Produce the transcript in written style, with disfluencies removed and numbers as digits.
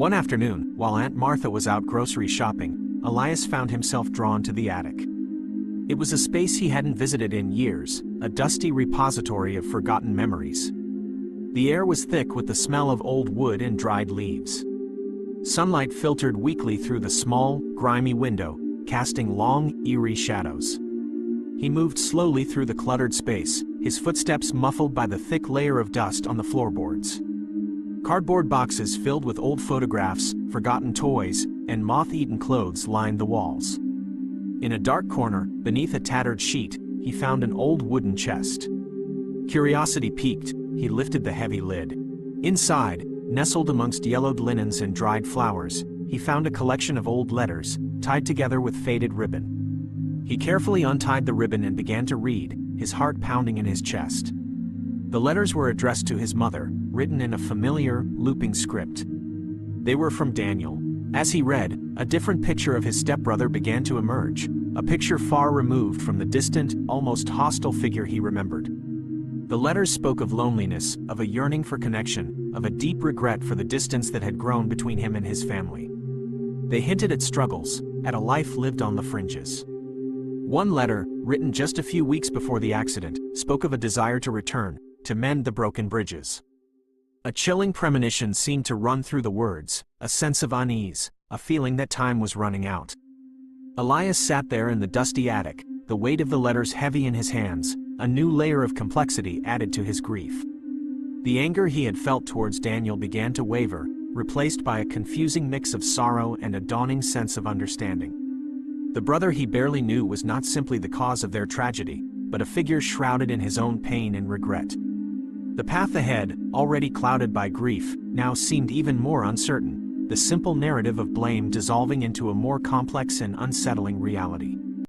One afternoon, while Aunt Martha was out grocery shopping, Elias found himself drawn to the attic. It was a space he hadn't visited in years, a dusty repository of forgotten memories. The air was thick with the smell of old wood and dried leaves. Sunlight filtered weakly through the small, grimy window, casting long, eerie shadows. He moved slowly through the cluttered space, his footsteps muffled by the thick layer of dust on the floorboards. Cardboard boxes filled with old photographs, forgotten toys, and moth-eaten clothes lined the walls. In a dark corner, beneath a tattered sheet, he found an old wooden chest. Curiosity piqued, he lifted the heavy lid. Inside, nestled amongst yellowed linens and dried flowers, he found a collection of old letters, tied together with faded ribbon. He carefully untied the ribbon and began to read, his heart pounding in his chest. The letters were addressed to his mother, written in a familiar, looping script. They were from Daniel. As he read, a different picture of his stepbrother began to emerge, a picture far removed from the distant, almost hostile figure he remembered. The letters spoke of loneliness, of a yearning for connection, of a deep regret for the distance that had grown between him and his family. They hinted at struggles, at a life lived on the fringes. One letter, written just a few weeks before the accident, spoke of a desire to return, to mend the broken bridges. A chilling premonition seemed to run through the words, a sense of unease, a feeling that time was running out. Elias sat there in the dusty attic, the weight of the letters heavy in his hands, a new layer of complexity added to his grief. The anger he had felt towards Daniel began to waver, replaced by a confusing mix of sorrow and a dawning sense of understanding. The brother he barely knew was not simply the cause of their tragedy, but a figure shrouded in his own pain and regret. The path ahead, already clouded by grief, now seemed even more uncertain, the simple narrative of blame dissolving into a more complex and unsettling reality.